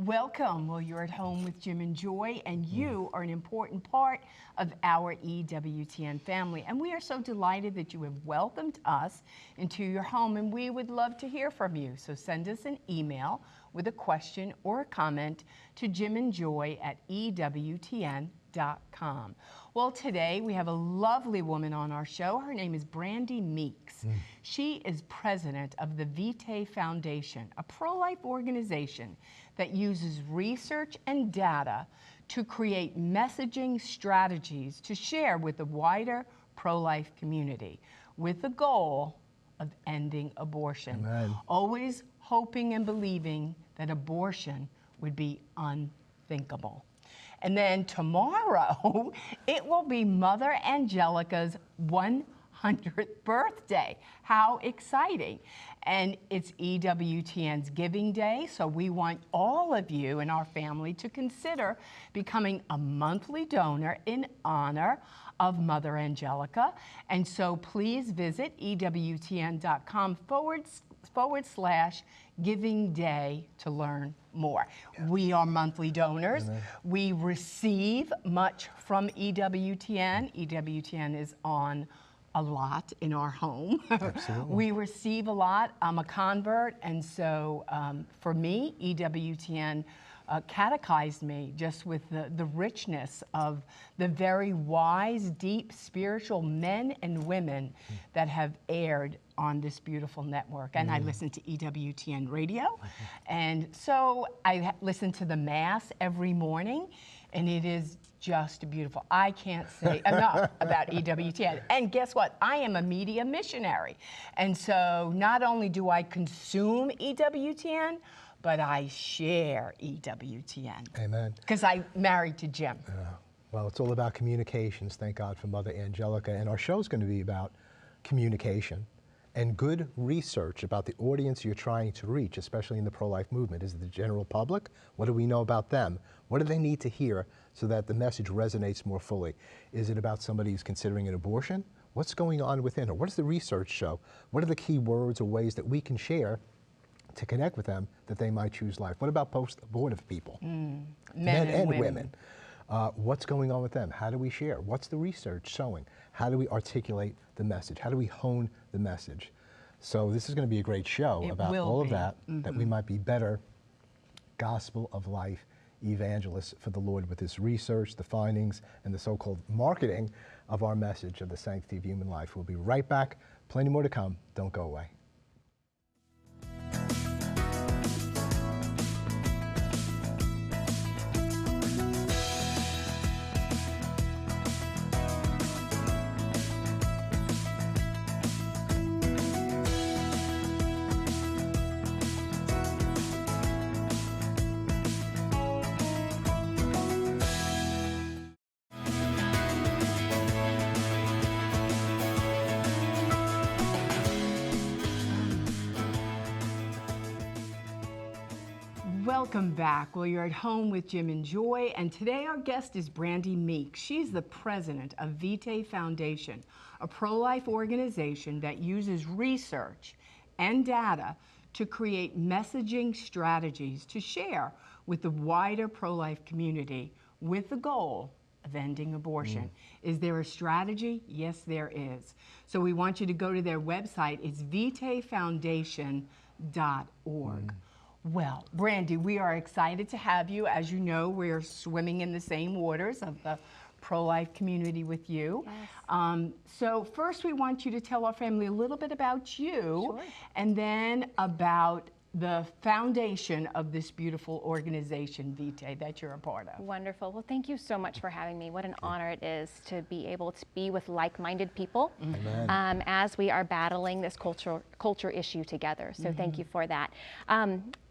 Welcome. Well, you're at home with Jim and Joy, and you are an important part of our EWTN family. And we are so delighted that you have welcomed us into your home, and we would love to hear from you. So send us an email with a question or a comment to jimandjoy@ewtn.com. Well, today we have a lovely woman on our show. Her name is Brandy Meeks. She is president of the Vitae Foundation, a pro-life organization that uses research and data to create messaging strategies to share with the wider pro-life community with the goal of ending abortion. Amen. Always hoping and believing that abortion would be unthinkable. And then tomorrow, it will be Mother Angelica's 100th birthday. How exciting. And it's EWTN's Giving Day, so we want all of you and our family to consider becoming a monthly donor in honor of Mother Angelica. And so please visit EWTN.com/Giving Day to learn more. Yeah. We are monthly donors. Amen. We receive much from EWTN. EWTN is on a lot in our home. Absolutely. We receive a lot. I'm a convert, and so for me, EWTN catechized me just with the richness of the very wise, deep, spiritual men and women that have aired on this beautiful network. And I listen to EWTN radio. And so I listen to the Mass every morning, and it is just beautiful. I can't say enough about EWTN. And guess what? I am a media missionary. And so not only do I consume EWTN, but I share EWTN. Amen. Because I'm married to Jim. Well, it's all about communications. Thank God for Mother Angelica. And our show is going to be about communication and good research about the audience you're trying to reach, especially in the pro-life movement. Is it the general public? What do we know about them? What do they need to hear so that the message resonates more fully? Is it about somebody who's considering an abortion? What's going on within her? What does the research show? What are the key words or ways that we can share to connect with them that they might choose life? What about post-abortive people? Men and women. What's going on with them? How do we share? What's the research showing? How do we articulate the message? How do we hone the message? So this is going to be a great show about all of that, that we might be better gospel of life evangelists for the Lord with this research, the findings, and the so-called marketing of our message of the sanctity of human life. We'll be right back. Plenty more to come. Don't go away. Welcome back. Well, you're at home with Jim and Joy, and today our guest is Brandy Meeks. She's the president of Vitae Foundation, a pro-life organization that uses research and data to create messaging strategies to share with the wider pro-life community with the goal of ending abortion. Is there a strategy? Yes, there is. So we want you to go to their website. It's vitaefoundation.org. Well, Brandy, we are excited to have you. As you know, we're swimming in the same waters of the pro-life community with you. Yes. So first we want you to tell our family a little bit about you, and then about the foundation of this beautiful organization, Vitae, that you're a part of. Wonderful. Well, thank you so much for having me. What an honor it is to be able to be with like-minded people as we are battling this culture issue together. So thank you for that.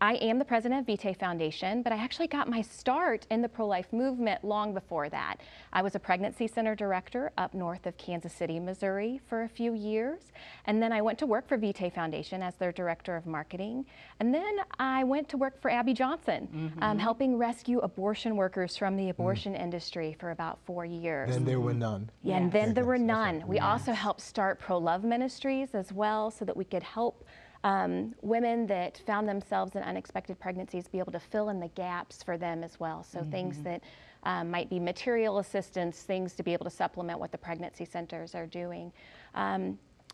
I am the president of Vitae Foundation, but I actually got my start in the pro-life movement long before that. I was a pregnancy center director up north of Kansas City, Missouri for a few years. And then I went to work for Vitae Foundation as their director of marketing. And then I went to work for Abby Johnson, helping rescue abortion workers from the abortion industry for about 4 years. Then there were none. Yeah, and then there were none. We also helped start pro-love ministries as well so that we could help women that found themselves in unexpected pregnancies be able to fill in the gaps for them as well. So things that might be material assistance, things to be able to supplement what the pregnancy centers are doing.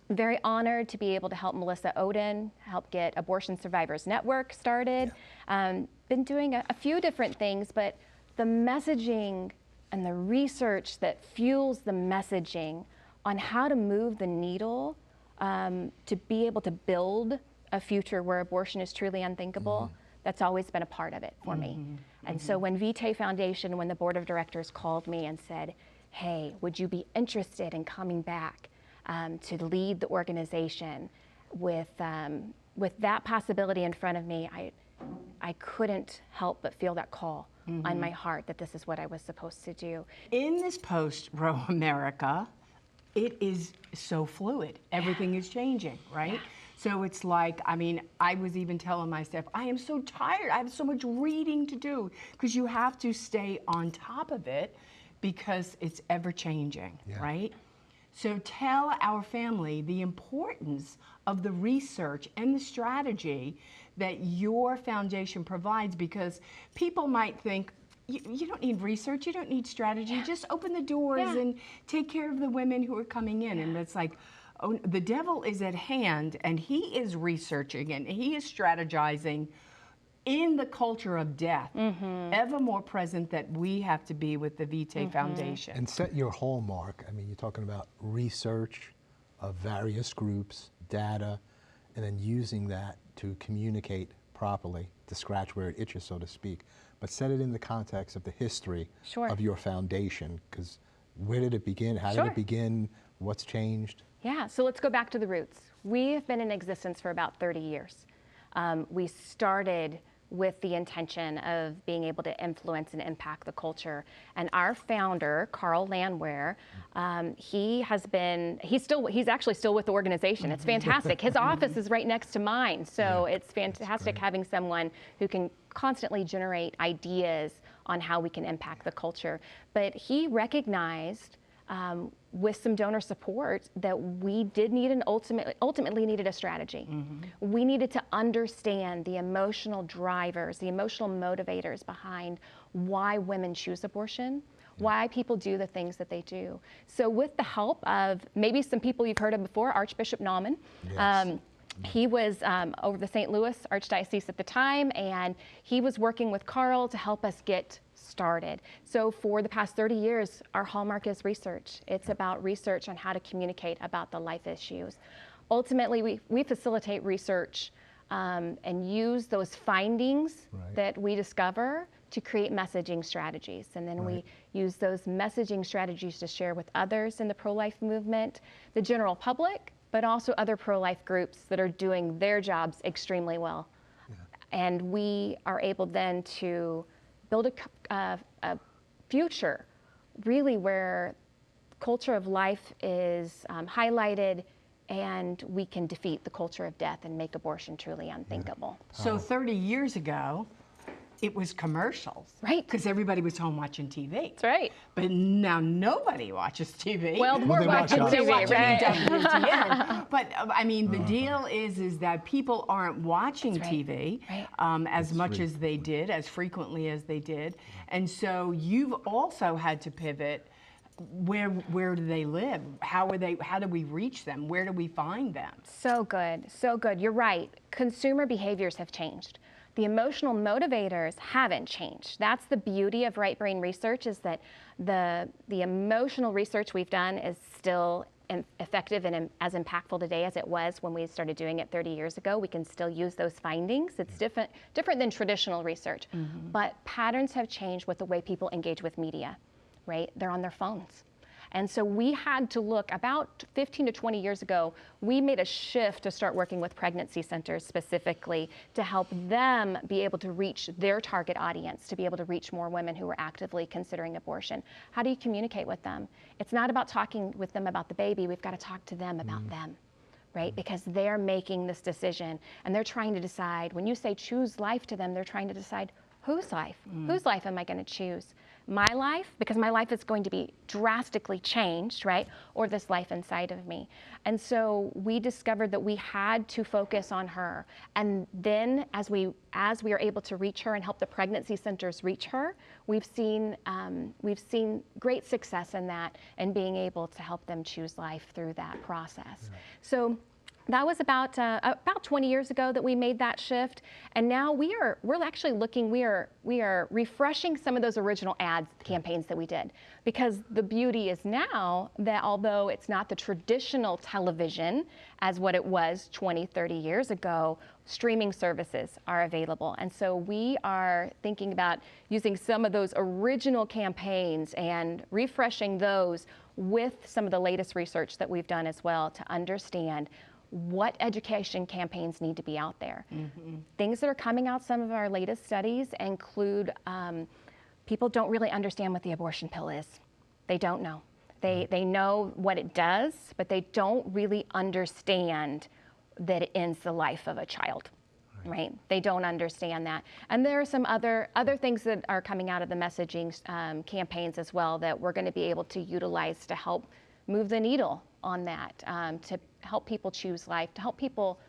Very honored to be able to help Melissa Oden help get Abortion Survivors Network started. Been doing a few different things, but the messaging and the research that fuels the messaging on how to move the needle to be able to build a future where abortion is truly unthinkable, that's always been a part of it for me. And so when Vitae Foundation, when the board of directors called me and said, hey, would you be interested in coming back to lead the organization with that possibility in front of me, I couldn't help but feel that call on my heart that this is what I was supposed to do. In this post-Roe America, it is so fluid. Everything is changing, right? So it's like, I mean, I was even telling my staff, I am so tired. I have so much reading to do, because you have to stay on top of it because it's ever changing, right? So tell our family the importance of the research and the strategy that your foundation provides, because people might think, you don't need research, you don't need strategy, just open the doors and take care of the women who are coming in. And it's like, oh, the devil is at hand, and he is researching and he is strategizing in the culture of death, ever more present that we have to be with the Vitae Foundation. And set your hallmark. I mean, you're talking about research of various groups, data, and then using that to communicate properly, to scratch where it itches, so to speak. But set it in the context of the history of your foundation, because where did it begin? How did it begin? What's changed? Yeah, so let's go back to the roots. We have been in existence for about 30 years. We started with the intention of being able to influence and impact the culture. And our founder, Carl Landwehr, he's actually still with the organization. It's fantastic. His office is right next to mine. So it's fantastic having someone who can constantly generate ideas on how we can impact the culture. But he recognized with some donor support that we did need ultimately needed a strategy. We needed to understand the emotional drivers, the emotional motivators behind why women choose abortion, why people do the things that they do. So with the help of maybe some people you've heard of before, Archbishop Naumann, he was over the St. Louis Archdiocese at the time, and he was working with Carl to help us get started. So for the past 30 years, our hallmark is research. It's about research on how to communicate about the life issues. Ultimately, we facilitate research and use those findings that we discover to create messaging strategies. And then we use those messaging strategies to share with others in the pro-life movement, the general public, but also other pro-life groups that are doing their jobs extremely well. And we are able then to build a future really where culture of life is highlighted, and we can defeat the culture of death and make abortion truly unthinkable. So 30 years ago, it was commercials. Right. Because everybody was home watching TV. That's right. But now nobody watches TV. Well, we're watching TV, right? WTN. But I mean, the deal is that people aren't watching TV as much as they did, as frequently as they did. And so you've also had to pivot. Where do they live? How do we reach them? Where do we find them? So good, so good. You're right. Consumer behaviors have changed. The emotional motivators haven't changed. That's the beauty of right brain research, is that the emotional research we've done is still effective and as impactful today as it was when we started doing it 30 years ago. We can still use those findings. It's different than traditional research, but patterns have changed with the way people engage with media, right? They're on their phones. And so we had to look, about 15 to 20 years ago, we made a shift to start working with pregnancy centers specifically to help them be able to reach their target audience, to be able to reach more women who are actively considering abortion. How do you communicate with them? It's not about talking with them about the baby, we've got to talk to them about them, right? Because they're making this decision and they're trying to decide, when you say choose life to them, they're trying to decide, whose life? Whose life am I going to choose? My life, because my life is going to be drastically changed, right? Or this life inside of me. And so we discovered that we had to focus on her. And then as we are able to reach her and help the pregnancy centers reach her, we've seen great success in that and being able to help them choose life through that process. So that was about 20 years ago that we made that shift, and now we're actually looking. We are refreshing some of those original ads campaigns that we did, because the beauty is now that although it's not the traditional television as what it was 20, 30 years ago, streaming services are available, and so we are thinking about using some of those original campaigns and refreshing those with some of the latest research that we've done as well to understand what education campaigns need to be out there. Things that are coming out, some of our latest studies include people don't really understand what the abortion pill is. They don't know. They know what it does, but they don't really understand that it ends the life of a child. Right? They don't understand that. And there are some other things that are coming out of the messaging campaigns as well that we're going to be able to utilize to help move the needle on that, to help people choose life, to help people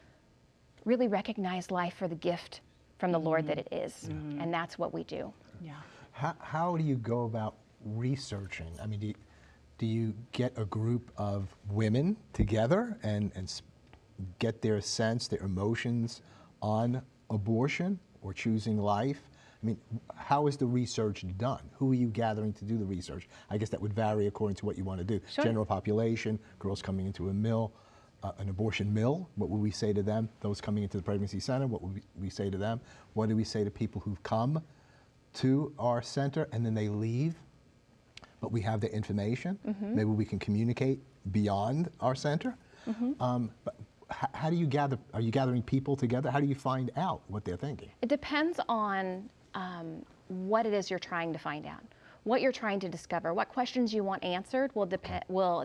really recognize life for the gift from the Lord that it is. And that's what we do. Yeah. How do you go about researching? I mean, do you get a group of women together and get their sense, their emotions on abortion or choosing life? I mean, how is the research done? Who are you gathering to do the research? I guess that would vary according to what you want to do. Sure. General population, girls coming into a mill, an abortion mill, what would we say to them? Those coming into the pregnancy center, what would we say to them? What do we say to people who've come to our center and then they leave, but we have the information? Maybe we can communicate beyond our center. But how do you gather? Are you gathering people together? How do you find out what they're thinking? It depends on what it is you're trying to find out, what you're trying to discover, what questions you want answered will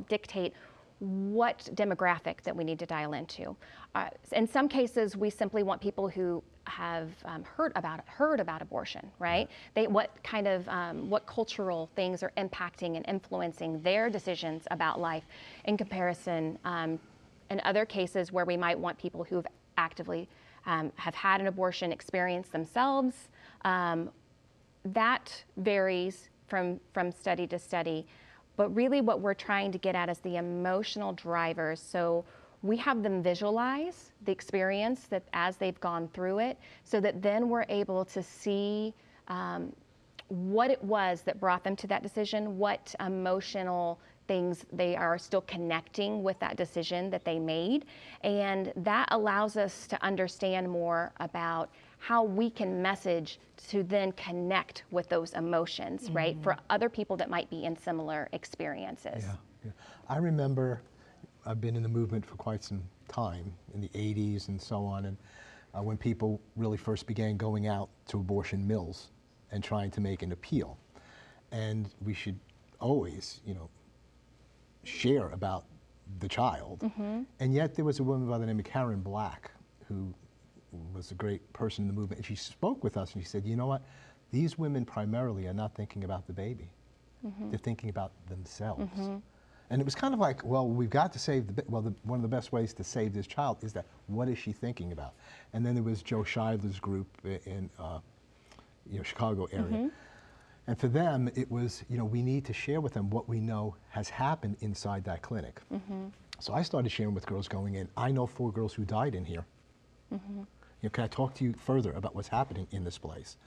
dictate what demographic that we need to dial into. In some cases, we simply want people who have heard about abortion, right? What cultural things are impacting and influencing their decisions about life in comparison. In other cases where we might want people who have actively have had an abortion experience themselves, that varies from study to study. But really what we're trying to get at is the emotional drivers. So we have them visualize the experience that as they've gone through it, so that then we're able to see what it was that brought them to that decision, what emotional things they are still connecting with that decision that they made. And that allows us to understand more about how we can message to then connect with those emotions, right? For other people that might be in similar experiences. Yeah. I remember, I've been in the movement for quite some time, in the 80s and so on, and when people really first began going out to abortion mills and trying to make an appeal. And we should always, share about the child. And yet there was a woman by the name of Karen Black who was a great person in the movement, and she spoke with us and she said, you know what, these women primarily are not thinking about the baby. They're thinking about themselves. And it was kind of like, well, we've got to save one of the best ways to save this child is that, what is she thinking about? And then there was Joe Scheidler's group in Chicago area. And for them, it was, we need to share with them what we know has happened inside that clinic. So I started sharing with girls going in. I know 4 girls who died in here. Can I talk to you further about what's happening in this place?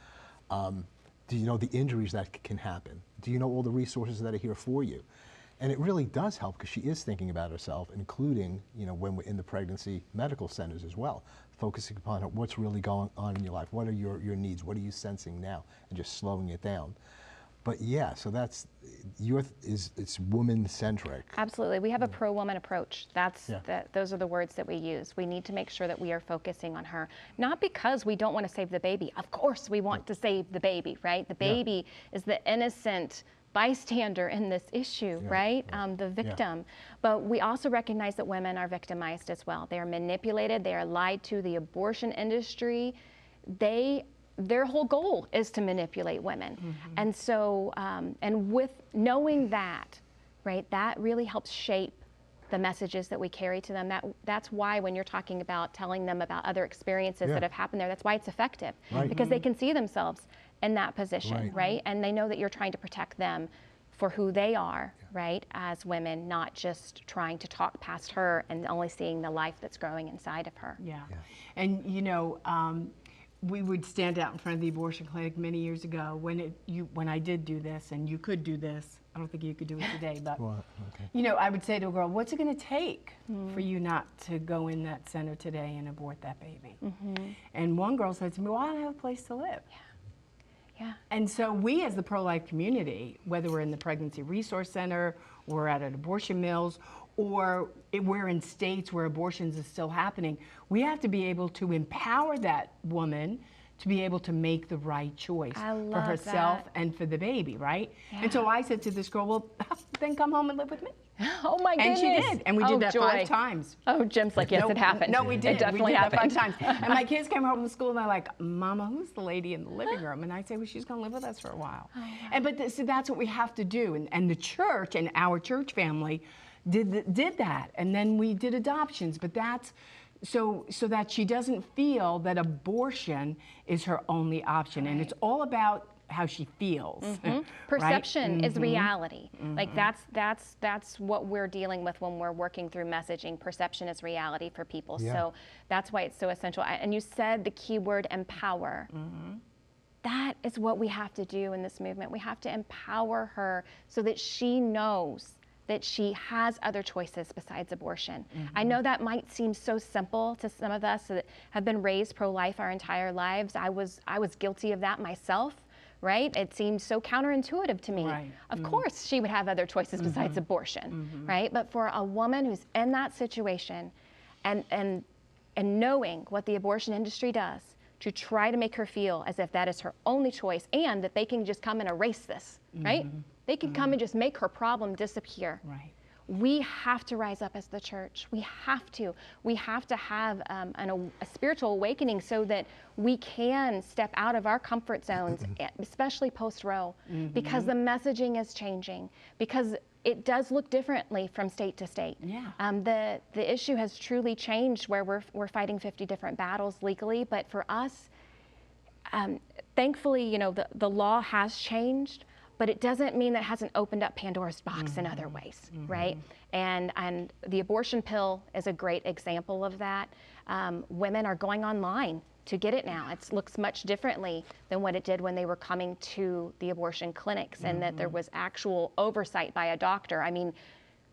Do you know the injuries that can happen? Do you know all the resources that are here for you? And it really does help because she is thinking about herself, including, when we're in the pregnancy medical centers as well, focusing upon what's really going on in your life. What are your needs? What are you sensing now? And just slowing it down. But yeah, so that's, it's woman-centric. Absolutely. We have a pro-woman approach. Those are the words that we use. We need to make sure that we are focusing on her. Not because we don't want to save the baby. Of course we want to save the baby, right? The baby is the innocent bystander in this issue, right? The victim. But we also recognize that women are victimized as well. They are manipulated. They are lied to. The abortion industry, they their whole goal is to manipulate women. And so, and with knowing that, right, that really helps shape the messages that we carry to them. That's why when you're talking about telling them about other experiences that have happened there, that's why it's effective. Because they can see themselves in that position, right? And they know that you're trying to protect them for who they are, right, as women, not just trying to talk past her and only seeing the life that's growing inside of her. Yeah. And you know, we would stand out in front of the abortion clinic many years ago when I did do this, and you could do this. I don't think you could do it today, but you know, I would say to a girl, "What's it going to take for you not to go in that center today and abort that baby?" And one girl said to me, "Well, I don't have a place to live." Yeah. And so we as the pro-life community, whether we're in the Pregnancy Resource Center, or at abortion mills, or we're in states where abortions are still happening, we have to be able to empower that woman to be able to make the right choice for herself and for the baby, right? And so I said to this girl, "Well, then come home and live with me." Oh my goodness. And she did, and we did that joy. 5 times. Oh, Jim's like, yes, it happened. No, we did. It definitely we did happened. that 5 times. And my kids came home from school and they're like, "Mama, who's the lady in the living room?" And I say, "Well, she's going to live with us for a while." And so that's what we have to do. And the church and our church family did that. And then we did adoptions. But that's so that she doesn't feel that abortion is her only option. And it's all about how she feels. Perception is reality. Like that's what we're dealing with when we're working through messaging. Perception is reality for people. So that's why it's so essential. And you said the key word, empower. That is what we have to do in this movement. We have to empower her so that she knows that she has other choices besides abortion. I know that might seem so simple to some of us that have been raised pro-life our entire lives. I was guilty of that myself. Right? It seemed so counterintuitive to me. Right. Of course she would have other choices besides abortion, right? But for a woman who's in that situation and knowing what the abortion industry does to try to make her feel as if that is her only choice and that they can just come and erase this, right? They can come and just make her problem disappear. Right. We have to rise up as the church. We have to. We have to have a spiritual awakening so that we can step out of our comfort zones, especially post-Roe, because the messaging is changing, because it does look differently from state to state. Yeah. The issue has truly changed where we're fighting 50 different battles legally, but for us, thankfully, you know, the law has changed, but it doesn't mean that it hasn't opened up Pandora's box in other ways, right? And the abortion pill is a great example of that. Women are going online to get it now. It looks much differently than what it did when they were coming to the abortion clinics, and that there was actual oversight by a doctor. I mean,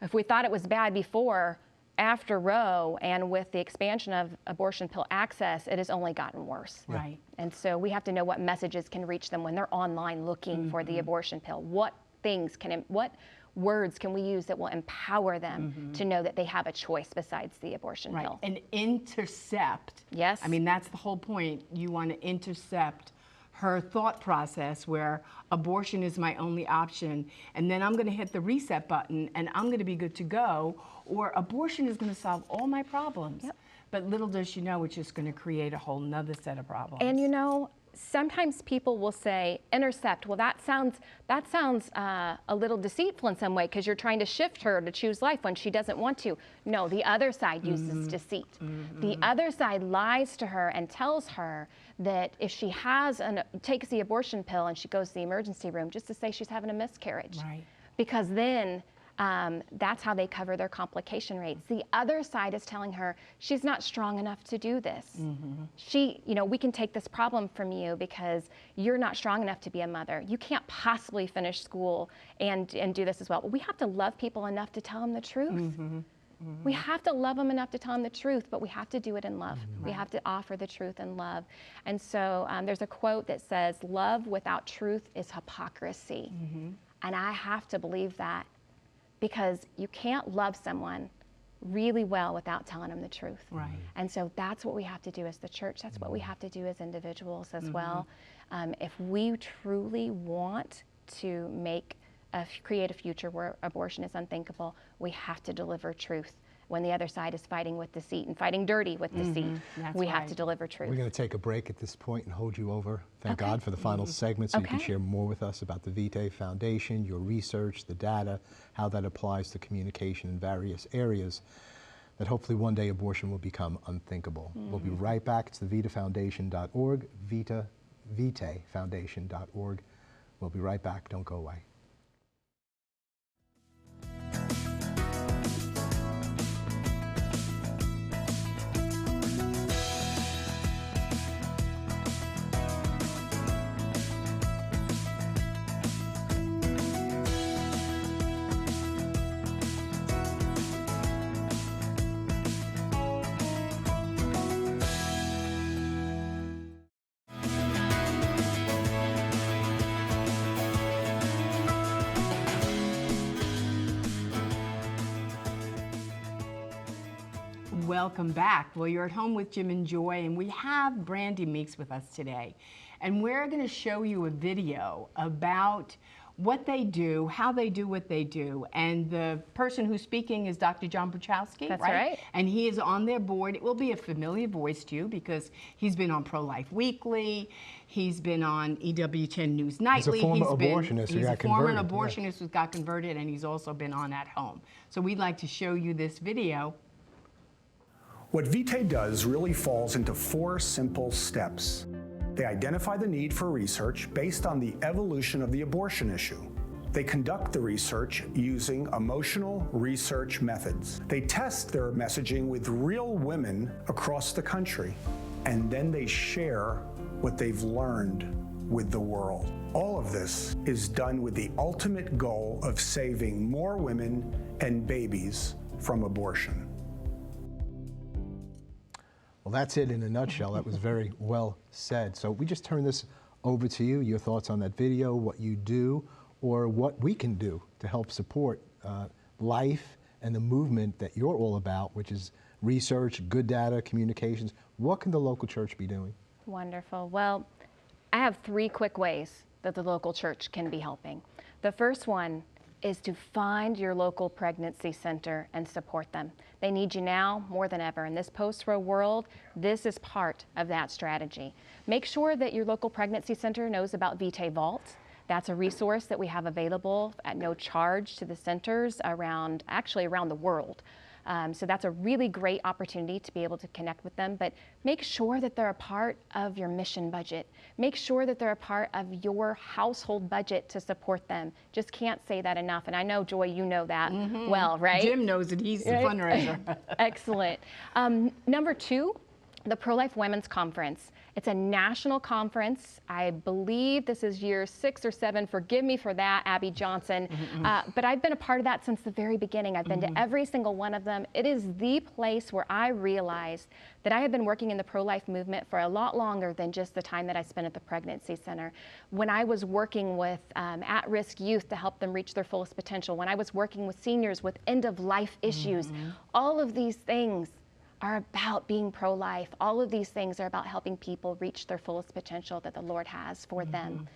if we thought it was bad before, after Roe and with the expansion of abortion pill access, it has only gotten worse. Right. And so we have to know what messages can reach them when they're online looking for the abortion pill. What words can we use that will empower them to know that they have a choice besides the abortion pill? And intercept. Yes. I mean, that's the whole point. You want to intercept her thought process where abortion is my only option, and then I'm going to hit the reset button and I'm going to be good to go, or abortion is going to solve all my problems. But little does she know it's just going to create a whole nother set of problems. And you know, sometimes people will say intercept. Well, that sounds a little deceitful in some way because you're trying to shift her to choose life when she doesn't want to. No, the other side uses deceit. The other side lies to her and tells her that if she takes the abortion pill and she goes to the emergency room, just to say she's having a miscarriage. Right. Because then that's how they cover their complication rates. The other side is telling her she's not strong enough to do this. We can take this problem from you because you're not strong enough to be a mother. You can't possibly finish school and do this as well. But we have to love people enough to tell them the truth. We have to love them enough to tell them the truth, but we have to do it in love. We have to offer the truth in love. And so there's a quote that says, "Love without truth is hypocrisy." And I have to believe that, because you can't love someone really well without telling them the truth. Right. And so that's what we have to do as the church. That's what we have to do as individuals as well. If we truly want to create a future where abortion is unthinkable, we have to deliver truth when the other side is fighting with deceit and fighting dirty with deceit. That's We have right. to deliver truth. We're going to take a break at this point and hold you over. Thank God for the final segment so you can Okay. share more with us about the Vitae Foundation, your research, the data, how that applies to communication in various areas, that hopefully one day abortion will become unthinkable. We'll be right back. It's the VitaFoundation.org, VitaFoundation.org. We'll be right back. Don't go away. Welcome back. Well, you're at home with Jim and Joy, and we have Brandy Meeks with us today. And we're going to show you a video about what they do, how they do what they do. And the person who's speaking is Dr. John Bruchowski, That's right. And he is on their board. It will be a familiar voice to you because he's been on Pro-Life Weekly. He's been on EWTN News Nightly. former abortionist who he's got a former converted, abortionist who got converted, and he's also been on At Home. So we'd like to show you this video. What Vitae does really falls into 4 simple steps. They identify the need for research based on the evolution of the abortion issue. They conduct the research using emotional research methods. They test their messaging with real women across the country, and then they share what they've learned with the world. All of this is done with the ultimate goal of saving more women and babies from abortion. Well, that's it in a nutshell. That was very well said. So we just turn this over to you, your thoughts on that video, what you do, or what we can do to help support life and the movement that you're all about, which is research, good data, communications. What can the local church be doing? Wonderful. Well, I have 3 quick ways that the local church can be helping. The first one is to find your local pregnancy center and support them. They need you now more than ever. In this post-Roe world, this is part of that strategy. Make sure that your local pregnancy center knows about Vitae Vault. That's a resource that we have available at no charge to the centers around the world. So that's a really great opportunity to be able to connect with them, but make sure that they're a part of your mission budget. Make sure that they're a part of your household budget to support them. Just can't say that enough. And I know, Joy, you know that well, right? Jim knows it. He's the fundraiser. Excellent. Number 2, the Pro-Life Women's Conference. It's a national conference. I believe this is year 6 or 7. Forgive me for that, Abby Johnson. But I've been a part of that since the very beginning. I've been to every single one of them. It is the place where I realized that I have been working in the pro-life movement for a lot longer than just the time that I spent at the pregnancy center. When I was working with at-risk youth to help them reach their fullest potential, when I was working with seniors with end-of-life issues, all of these things are about being pro-life. All of these things are about helping people reach their fullest potential that the Lord has for them.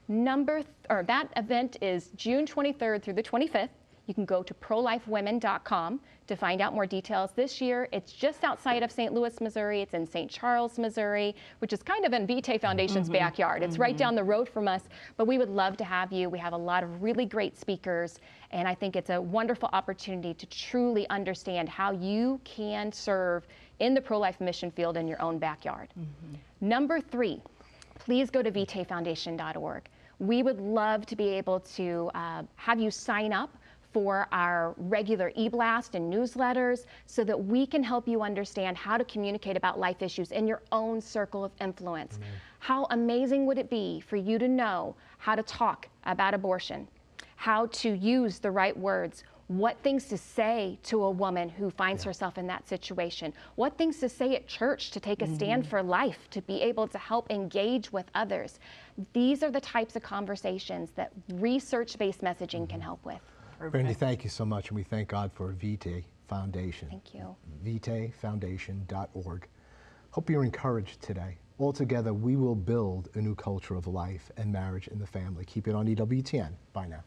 That event is June 23rd through the 25th. You can go to prolifewomen.com to find out more details. This year, it's just outside of St. Louis, Missouri. It's in St. Charles, Missouri, which is kind of in Vitae Foundation's backyard. It's right down the road from us, but we would love to have you. We have a lot of really great speakers, and I think it's a wonderful opportunity to truly understand how you can serve in the pro-life mission field in your own backyard. Number 3, please go to VitaeFoundation.org. We would love to be able to have you sign up for our regular e-blast and newsletters so that we can help you understand how to communicate about life issues in your own circle of influence. How amazing would it be for you to know how to talk about abortion, how to use the right words, what things to say to a woman who finds herself in that situation, what things to say at church to take a stand for life, to be able to help engage with others. These are the types of conversations that research-based messaging can help with. Brandy, thank you so much, and we thank God for Vitae Foundation. Thank you. VitaeFoundation.org. Hope you're encouraged today. Altogether, we will build a new culture of life and marriage in the family. Keep it on EWTN. Bye now.